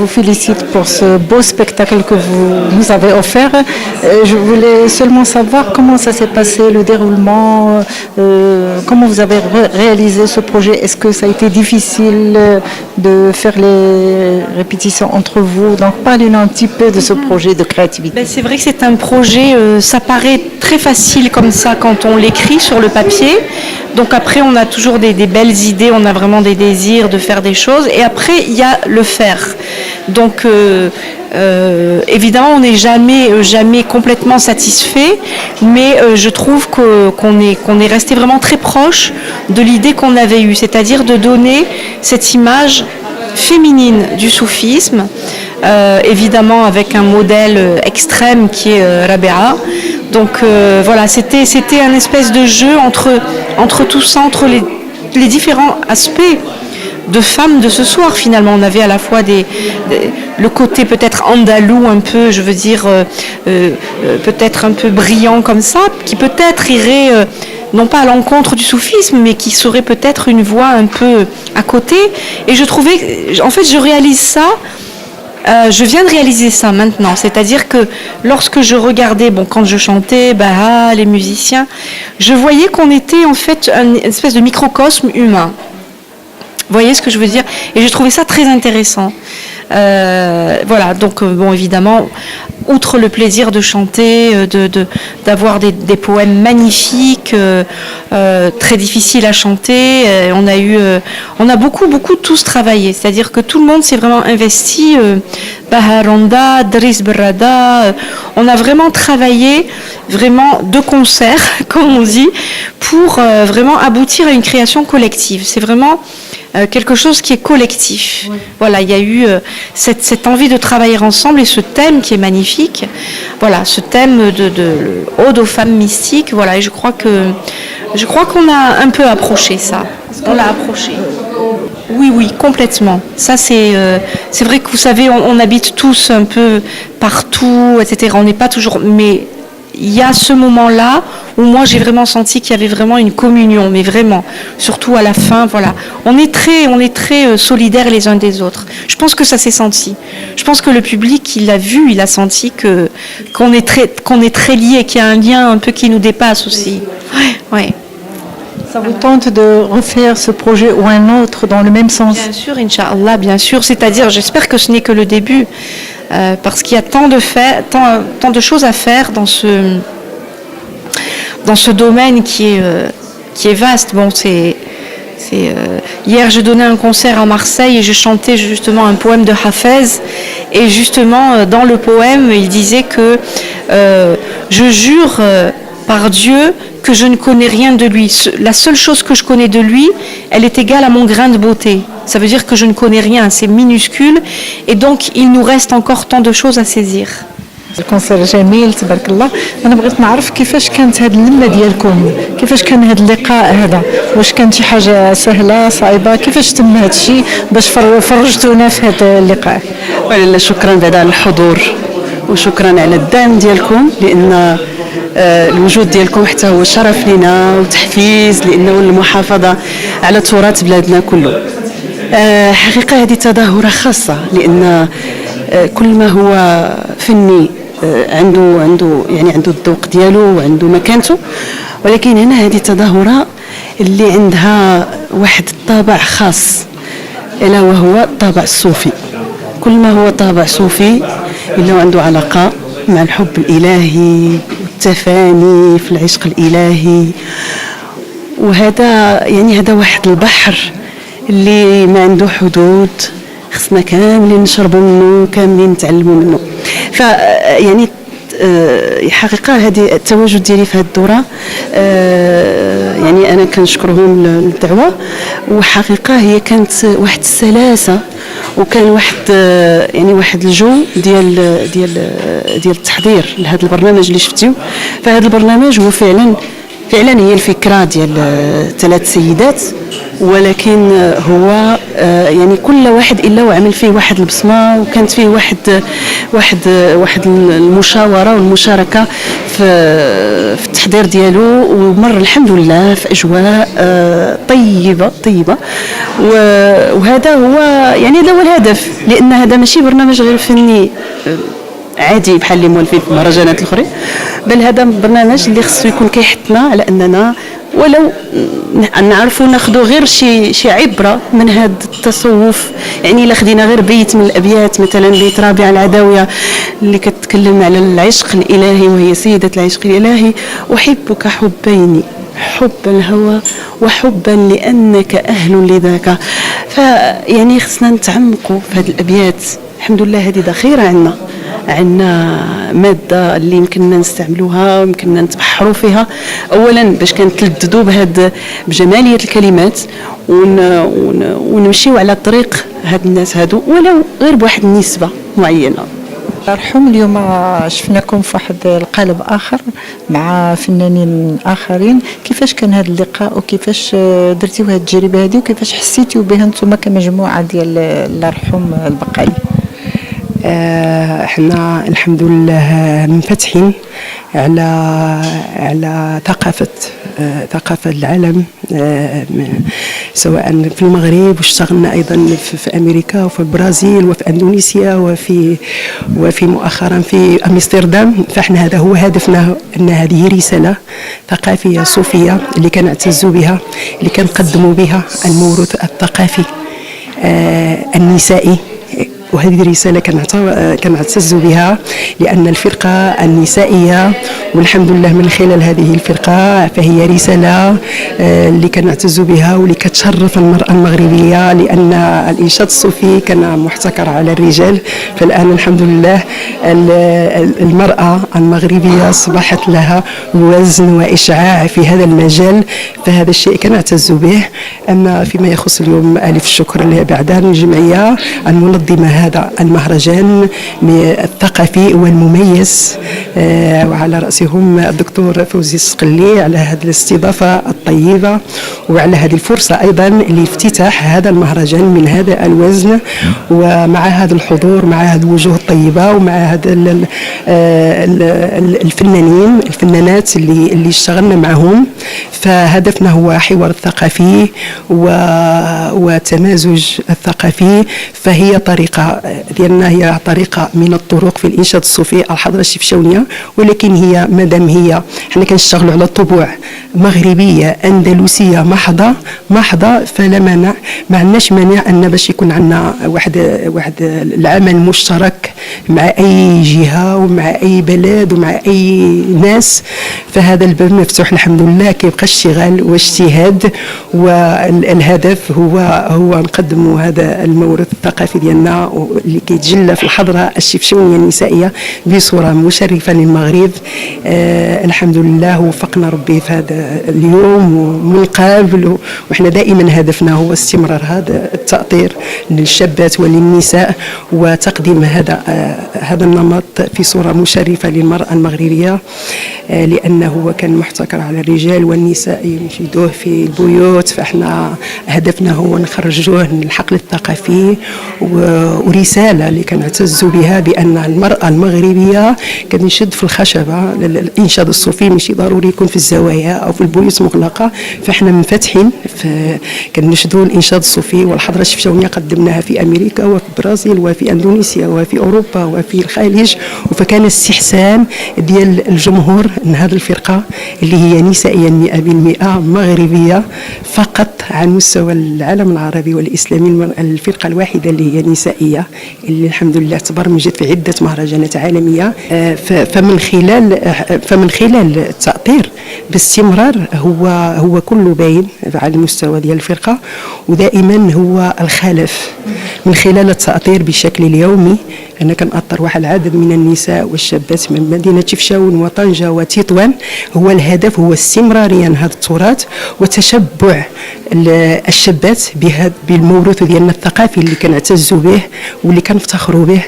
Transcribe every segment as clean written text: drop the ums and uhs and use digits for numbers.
vous félicite pour ce beau spectacle que vous nous avez offert. Je voulais seulement savoir comment ça s'est passé, le déroulement, comment vous avez réalisé ce projet. Est-ce que ça a été difficile de faire les répétitions entre vous? Donc parlez-nous un petit peu de ce projet de créativité. C'est vrai que c'est un projet, ça paraît très facile comme ça quand on l'écrit sur le papier. Donc après, on a toujours des belles idées, on a vraiment des désirs de faire des choses. Et après, il y a le faire. Donc évidemment, on n'est jamais complètement satisfait, mais je trouve qu'on est resté vraiment très proche de l'idée qu'on avait eue, c'est-à-dire de donner cette image féminine du soufisme, évidemment avec un modèle extrême qui est Rabea. Donc voilà, c'était un espèce de jeu entre tout ça, entre les différents aspects de femmes de ce soir. Finalement, on avait à la fois le côté peut-être andalou, un peu, je veux dire, peut-être un peu brillant comme ça, qui peut-être irait non pas à l'encontre du soufisme, mais qui serait peut-être une voie un peu à côté. Et je trouvais, en fait, je réalise ça. Je viens de réaliser ça maintenant, c'est-à-dire que lorsque je regardais, quand je chantais, les musiciens, je voyais qu'on était en fait une espèce de microcosme humain. Vous voyez ce que je veux dire? Et j'ai trouvé ça très intéressant. Voilà, donc évidemment, outre le plaisir de chanter, d'avoir des poèmes magnifiques, très difficiles à chanter, on a beaucoup tous travaillé. C'est-à-dire que tout le monde s'est vraiment investi. Baharanda, Driss Berrada, on a vraiment travaillé vraiment de concert, comme on dit, pour vraiment aboutir à une création collective. C'est vraiment quelque chose qui est collectif. Oui. Voilà, il y a eu cette envie de travailler ensemble et ce thème qui est magnifique. Voilà, ce thème de ode aux femmes mystiques. Voilà, et je crois qu'on a un peu approché ça. On l'a approché. Oui, complètement. Ça, c'est vrai que vous savez, on habite tous un peu partout, etc. On n'est pas toujours, mais il y a ce moment-là où moi j'ai vraiment senti qu'il y avait vraiment une communion, mais vraiment, surtout à la fin, voilà. On est très solidaires les uns des autres. Je pense que ça s'est senti. Je pense que le public, il l'a vu, il a senti qu'on est très liés, qu'il y a un lien un peu qui nous dépasse aussi. Ouais. Ça vous tente de refaire ce projet ou un autre dans le même sens? Bien sûr, Inch'Allah, bien sûr. C'est-à-dire, j'espère que ce n'est que le début. Parce qu'il y a tant de choses à faire dans ce domaine qui est vaste. Hier, je donnais un concert à Marseille et je chantais justement un poème de Hafez. Et justement, dans le poème, il disait que je jure par Dieu que je ne connais rien de lui. La seule chose que je connais de lui, elle est égale à mon grain de beauté. Ça veut dire que je ne connais rien, c'est minuscule. Et donc, il nous reste encore tant de choses à saisir. الكونسير جميل تبارك الله. انا بغيت نعرف كيفاش كانت هذه اللمه ديالكم، كيفاش كان هذا اللقاء هذا، واش كانت شي حاجه سهله صعيبه، كيفاش تم هذا الشيء باش فرجتونا في هذا اللقاء؟ ولا شكرا بعد على الحضور وشكرا على الدعم ديالكم، لان الوجود ديالكم حتى هو شرف لنا وتحفيز، لانه المحافظه على تراث بلادنا كله. حقيقه هذه تظاهره خاصه، لان كل ما هو فني عنده الذوق ديالو وعنده مكانته، ولكن هنا هذه تظاهره اللي عندها واحد الطابع خاص، الا وهو الطابع الصوفي. كل ما هو طابع صوفي اللي عنده علاقه مع الحب الالهي والتفاني في العشق الالهي، وهذا هذا واحد البحر اللي ما عنده حدود، خصنا كاملين نشربوا منه، كاملين نتعلموا منه. حقيقه هذه التواجد ديالي في هذه الدوره، انا كنشكرهم للدعوه، وحقيقه هي كانت واحد السلاسه، وكان واحد الجو ديال التحضير لهذا البرنامج اللي شفتيه. فهذا البرنامج هو فعلا فعلا هي الفكرة ديال 3 سيدات، ولكن هو يعني كل واحد الا وعمل فيه واحد البصمه، وكانت فيه واحد المشاوره والمشاركه في التحضير ديالو، ومر الحمد لله في اجواء طيبه. وهذا هو يعني هذا هو الهدف، لان هذا ماشي برنامج غير فني عادي بحال اللي موالفين في المهرجانات الاخرين، بل هذا برنامج اللي خصو يكون كيحثنا على اننا ولو نعرفوا ناخذوا غير شي عبره من هذا التصوف. يعني الا خدينا غير بيت من الابيات، مثلا بيت رابعه العداويه اللي كتكلم على العشق الالهي، وهي سيده العشق الالهي: احبك حبين، حب الهوى وحبا لانك اهل لذاك. فيعني خصنا نتعمقوا في هذه الابيات. الحمد لله هذه ذخيره عندنا ماده اللي يمكننا نستعملوها ويمكننا نتبحروا فيها، اولا باش كنتلذذوا بجماليه الكلمات ونمشيو على طريق هاد الناس هادو ولو غير بواحد النسبه معينه. مرحوم، اليوم شفناكم في واحد القالب اخر مع فنانين اخرين، كيفاش كان هذا اللقاء وكيفاش درتيو هذه التجربه هذه وكيفاش حسيتوا بها انتم كمجموعه ديال الله يرحم البقالي؟ احنا الحمد لله منفتحين على ثقافة العالم، سواء في المغرب، واشتغلنا أيضا في أمريكا وفي البرازيل وفي أندونيسيا وفي مؤخرا في أمستردام. فاحنا هذا هو هدفنا، أن هذه رسالة ثقافية صوفية اللي كنعتز بها، اللي كنقدموا بها الموروث الثقافي النسائي. وهذه الرسالة كنعتز بها لأن الفرقة النسائية، والحمد لله من خلال هذه الفرقة فهي رسالة اللي كنعتز بها واللي كتشرف المرأة المغربية، لأن الإنشاد الصوفي كان محتكر على الرجال، فالآن الحمد لله المرأة المغربية أصبحت لها وزن وإشعاع في هذا المجال، فهذا الشيء كنعتز به. أما فيما يخص اليوم ألف الشكر بعدان الجمعية المنظمة هذا المهرجان الثقافي والمميز، وعلى رأسهم الدكتور فوزي السقلي على هذه الاستضافة الطيبة وعلى هذه الفرصة أيضا لافتتاح هذا المهرجان من هذا الوزن، ومع هذا الحضور، مع هذه الوجوه الطيبة، ومع هذا الفنانات اللي اشتغلنا معهم. فهدفنا هو حوار الثقافي وتمازج الثقافي. فهي طريقة ديالنا، هي طريقة من الطرق في الإنشاد الصوفي الحضرة الشفشاونية، ولكن هي مادام هي حنا كنشتغلوا على طبوع مغربية أندلسية محضة، فلا مانع، ما عندناش مانع أن باش يكون عندنا واحد العمل مشترك مع أي جهة ومع أي بلد ومع أي ناس. فهذا الباب مفتوح الحمد لله، كيبقى اشتغال واجتهاد، والهدف هو نقدموا هذا الموروث الثقافي ديالنا اللي كيتجلى في الحضرة الشفشاونية النسائية بصورة مشرفة للمغرب. الحمد لله وفقنا ربي في هذا اليوم ومن قبل، وإحنا دائما هدفنا هو استمرار هذا التأطير للشابات وللنساء، وتقديم هذا النمط في صورة مشرفة للمرأة المغربية، لأنه كان محتكر على الرجال والنساء ينشدوه في البيوت. فإحنا هدفنا هو نخرجوه من الحقل الثقافي، ورسالة اللي كنعتز بها بأن المرأة المغربية كتنشد في الخشبة. الإنشاد الصوفي ماشي ضروري يكون في الزوايا أو في البيوت مغلقة، فإحنا منفتحين كنشدوا الإنشاد الصوفي. والحضرة الشفشاونية قدمناها في أمريكا وفي البرازيل وفي أندونيسيا وفي أوروبا وفي الخليج، فكان استحسان ديال الجمهور ان هذه الفرقة اللي هي نسائيا 100% مغربية فقط على مستوى العالم العربي والإسلامي، الفرقة الواحدة اللي هي نسائية، اللي الحمد لله تبرمجت في عدة مهرجانات عالمية. فمن خلال التأطير باستمرار هو كله باين على المستوى ديال الفرقة، ودائما هو الخلف من خلال التأطير بشكل اليومي. أنا كنأطر واحد العدد من النساء والشابات من مدينة شفشاون وطنجة وتطوان. هو الهدف هو استمراريا هذا التراث وتشبع الشابات بالموروث ديالنا الثقافي اللي كنعتزوا به واللي كنفتخروا به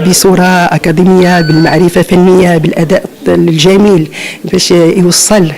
بصورة أكاديمية، بالمعرفة فنية، بالأداء الجميل باش يوصل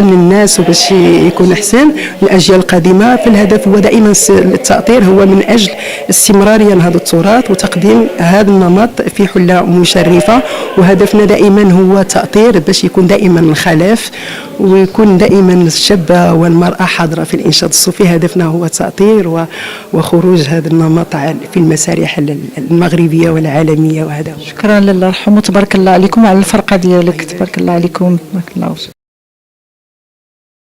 للناس وباش يكون احسن الاجيال القادمه. فالهدف هو دائما التاطير هو من اجل استمراريه لهذا التراث وتقديم هذا النمط في حله مشرفه، وهدفنا دائما هو تاطير باش يكون دائما الخلاف ويكون دائما الشاب والمراه حاضره في الانشاد الصوفي. هدفنا هو تاطير وخروج هذا النمط في المسارح المغربيه والعالميه. وهذا شكرا لله يرحمه، تبارك الله عليكم على الفرقه ديالك، تبارك الله عليكم، تبارك الله.